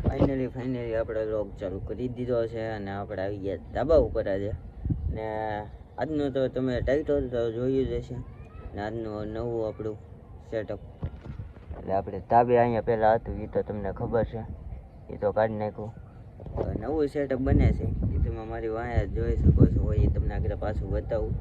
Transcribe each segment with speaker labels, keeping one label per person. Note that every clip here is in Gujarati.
Speaker 1: ફાઇનલી આપણે લોગ ચાલુ કરી દીધો છે અને આપણે આવી ગયા ધાબા ઉપર આજે. ને આજનું તો તમે ટાઇટલ તો જોયું જ હશે. ને આજનું નવું આપણું સેટઅપ, એટલે આપણે ધાબે અહીંયા પહેલાં હતું એ તો તમને ખબર છે, એ તો કાઢી નાખ્યું. નવું સેટઅપ બને છે એ તમે મારી વાંહે જોઈ શકો છો, એ તમને આગળ પાછું બતાવું.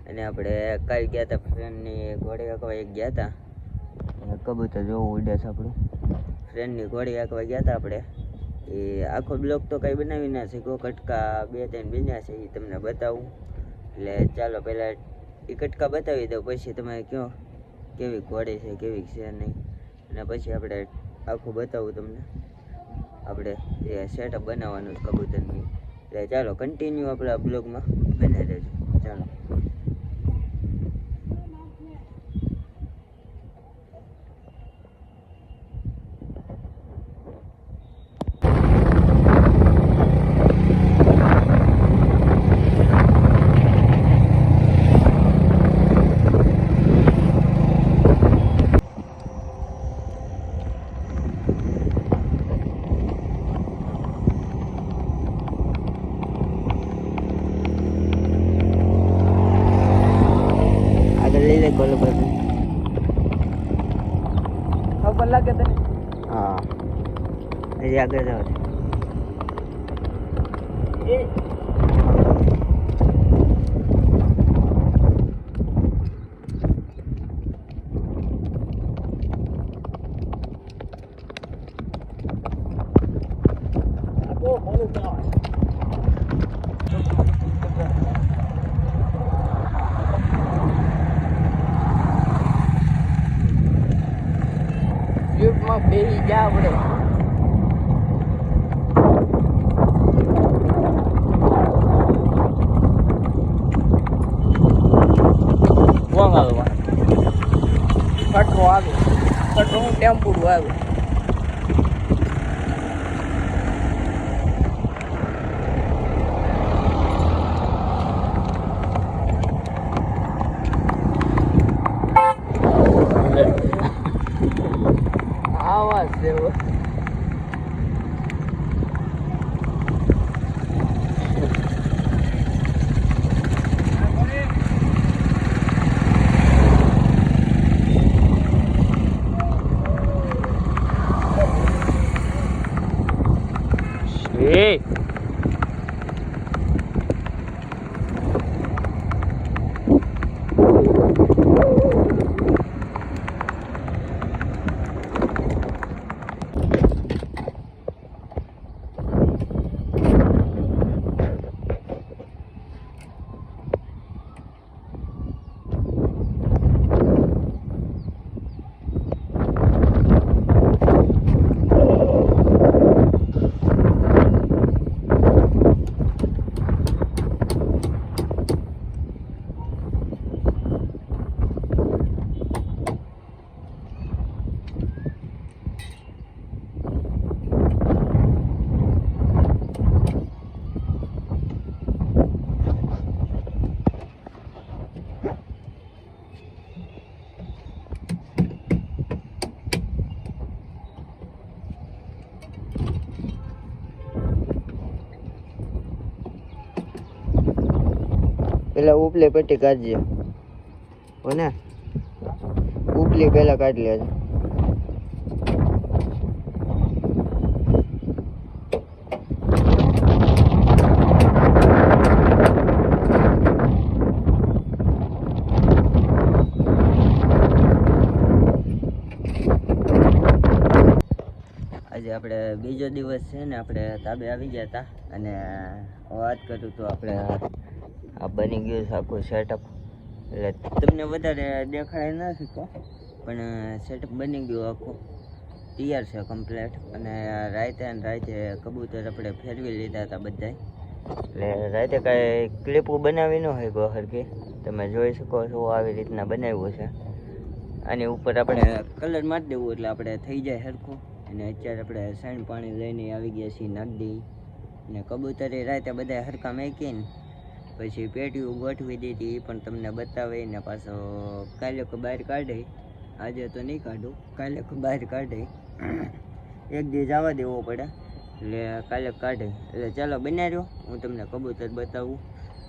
Speaker 1: અને આપણે કાલ ગયા હતા ફ્રેન્ડની ઘોડી હાંકવા એક ગયા હતા, કબૂતર જોવું ઉડે છે આપણું. ફ્રેન્ડની ઘોડી હાંકવા ગયા હતા આપણે. એ આખો બ્લોગ તો કંઈ બનાવી ના શીખો, કટકા 2-3 બન્યા છે એ તમને બતાવું. એટલે ચાલો પહેલાં એ કટકા બતાવી દઉં, પછી તમે કહો કેવી ઘોડી છે કેવી છે નહીં, અને પછી આપણે આખું બતાવું તમને આપણે એ સેટઅપ બનાવવાનું છે કબૂતરની. એટલે ચાલો કન્ટિન્યુ આપણે આ બ્લોગમાં બને રહેજો. ચાલો
Speaker 2: ખબર લાગે તને?
Speaker 1: હા, હજી આગળ જાવ છે.
Speaker 2: યુગમાં બેહી જા આપણે. કટરો આવે, કટરો હું ટેમ્પુડું આવે. આવાજ દેવો
Speaker 1: પેલા ઉપલી પટ્ટી કાઢજે હો ને, ઉપલી પેલા કાઢી લેજે. આજે આપણે બીજો દિવસ છે ને, આપણે ધાબે આવી ગયા હતા અને વાત કરું તો આપણે આ બની ગયું છે આખું સેટઅપ. એટલે તમને વધારે દેખાય ના શકો, પણ સેટઅપ બની ગયું આખું તૈયાર છે કમ્પ્લેટ. અને રાતે કબૂતર આપણે ફેરવી લીધા હતા બધા. એટલે રાતે કાંઈ ક્લિપો બનાવી ન હોય બહાર કે તમે જોઈ શકો છો આવી રીતના બનાવ્યું છે. આની ઉપર આપણે કલર મારી દેવું એટલે આપણે થઈ જાય સરખું. અને અત્યારે આપણે સાઈણ પાણી લઈને આવી ગયા છીએ નાગડી. અને કબૂતરે રાતે બધા હરખા મેકીને પછી પેટીઓ ગોઠવી દીધી, એ પણ તમને બતાવે. ને પાછો કાલે બહાર કાઢે, આજે તો નહીં કાઢું, કાલે બહાર કાઢે. એક દી જવા દેવો પડે એટલે કાલે કાઢે. એટલે ચાલો બન્યા રહ્યો, હું તમને કબૂતર બતાવું.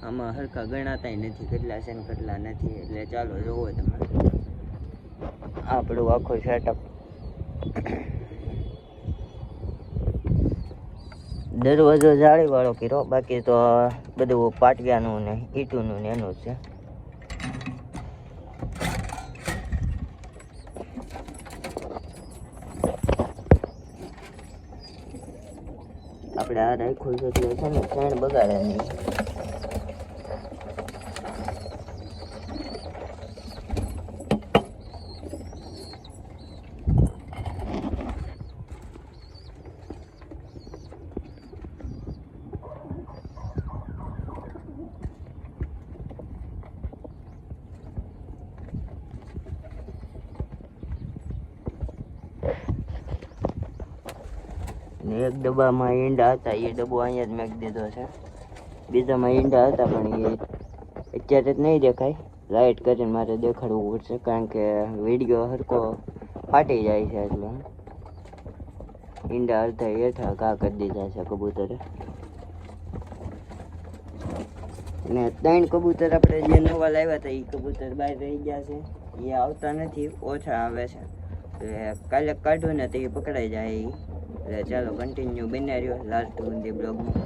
Speaker 1: આમાં હરખા ગણાતાય નથી કેટલા છે ને કેટલા નથી. એટલે ચાલો જોવો તમે આપણું આખું સેટઅપ. દરવાજો જાળી વાળો કર્યો, બાકી તો બધું પાટિયાનું ને ઈટુનું ને એનું જ છે. આપણે આ રાખ્યું છે એટલે છે ને ફેણ બગાડે નહીં. ને એક ડબ્બામાં ઈંડા હતા, એ ડબ્બો અહીંયા જ મેક દીધો છે. બીજામાં ઈંડા હતા પણ એ અત્યારે જ નહીં દેખાય. લાઇટ કરીને મારે દેખાડવું પડશે, કારણ કે વિડીયો હરકો ફાટી જાય છે. એટલે ઈંડા અડધા હેઠા ઘા કરી દીધા છે કબૂતરે. ને 3 કબૂતર આપણે જે નવા લાવ્યા હતા એ કબૂતર બહાર રહી ગયા છે. એ આવતા નથી, ઓછા આવે છે. એટલે કાલે કાઢું ને તો એ પકડાઈ જાય. એટલે ચાલો કન્ટિન્યુ બન્યા રહ્યો લાસ્ટ સુધી બ્લોગમાં.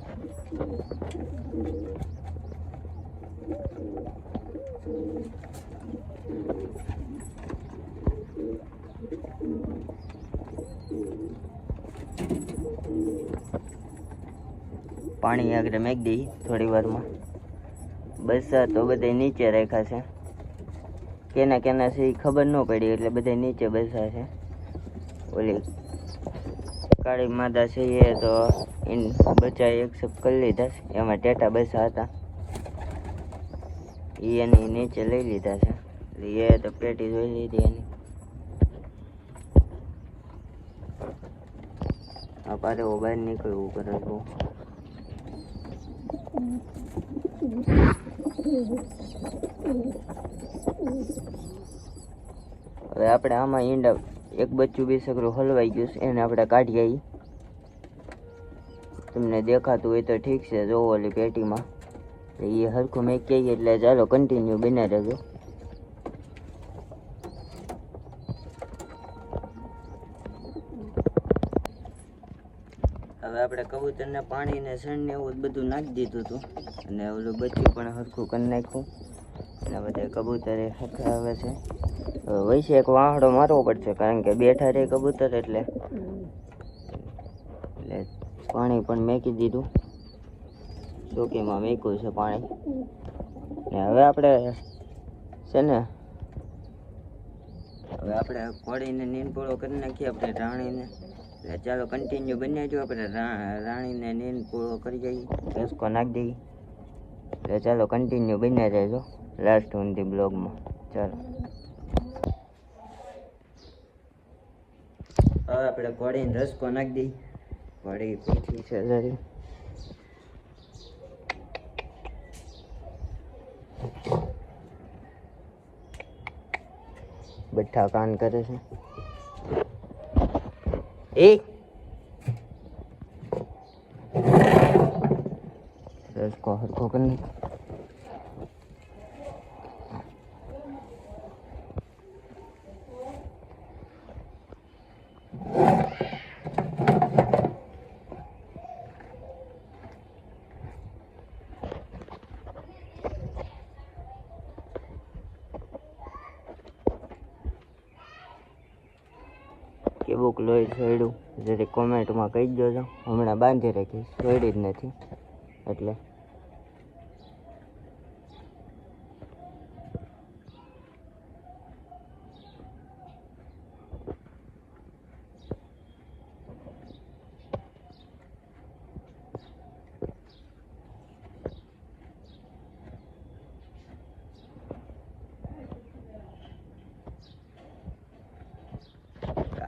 Speaker 1: પાણી આગળ મેક દઈ થોડી વારમાં. બસ તો બધા નીચે રાખ્યા છે. કેના કેના છે એ ખબર ન પડી, એટલે બધા નીચે બેસા છે. ઓલી કાળી માદા છે એ તો બચ્ચા એક્સેપ્ટ કરી લીધા છે. એમાં ટેટા બેસા હતા એની નીચે લઈ લીધા છે. એ તો પેટી જોઈ લીધી એની. આ પારે બહાર નીકળવું કરે બહુ. હવે આપણે આમાં ઈંડા એક બચ્ચું બી સગરું હલવાઈ ગયું છે, એને આપણે કાઢી આવી. તમને દેખાતું હોય તો ઠીક છે. જોવો ઓલી પેટીમાં એ હરખું મેં કહીએ. એટલે ચાલો કન્ટિન્યુ બના રહેજો. હવે આપણે કબૂતરને પાણી ને સણ ને એવું બધું નાખી દીધું હતું, અને ઓલું બચ્ચું પણ હરખું કરી નાખ્યું. અને બધા કબૂતરે હરખા આવે છે. વૈસે એક વાહડો મારવો પડશે, કારણ કે બેઠા રહે કબૂતર. એટલે પાણી પણ મેકી દીધું, ચોકીમાં મેક્યું છે પાણી. ને હવે આપણે છે ને કોળીને નીંદપોળો કરી નાખીએ આપણે રાણીને. એટલે ચાલો કન્ટિન્યુ બન્યા જો આપણે રાણીને નીંદપોળો કરી જઈએ, રસકો નાખી દઈએ. એટલે ચાલો કન્ટિન્યુ બન્યા રહેજો લાસ્ટ સુધી બ્લોગમાં. ચાલો હવે આપણે ઘોડીને રસકો નાખી દઈએ. ઘોડી પીઠી છે જરી. બઠ્ઠા કાન કરે છે. રસકો હરખો કરી નાખ. કેવું લોહી છોડ્યું જરી કોમેન્ટમાં કહી દેજો. હમણાં બાંધી રાખી, છોડી જ નથી. એટલે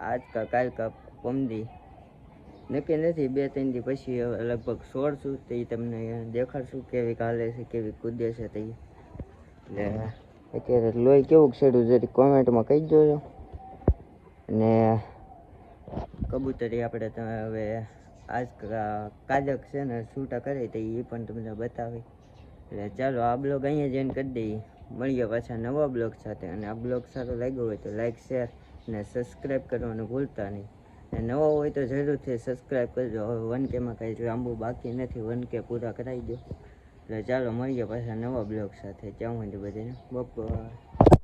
Speaker 1: આજ કા કાલ કા પમદી નક્કી નથી. 2-3 દી પછી લગભગ છોડશું તો એ તમને દેખાડશું કેવી કાલે છે, કેવી કૂદે છે તે. એટલે અત્યારે લોહી કેવું છેડું જરી કોમેન્ટમાં કહી દેજો. અને કબૂતરી આપણે હવે આજ કાજક છે ને છૂટા કરે તો એ પણ તમને બતાવી. એટલે ચાલો આ બ્લોગ અહીંયા જ એન્ડ કરી દઈએ. મળીએ પાછા નવા બ્લોગ સાથે. અને આ બ્લોગ સારો લાગ્યો હોય તો લાઈક શેર અને સબસ્ક્રાઈબ કરવાનું ભૂલતા નહીં. અને નવા હોય તો જરૂરથી સબસ્ક્રાઈબ કરજો. હવે 1K માં કાંઈ લાંબુ બાકી નથી, 1K પૂરા કરાવી દો. એટલે ચાલો મળીએ પાછા નવા બ્લોગ સાથે. ત્યાં સુધી બધાને બપોર.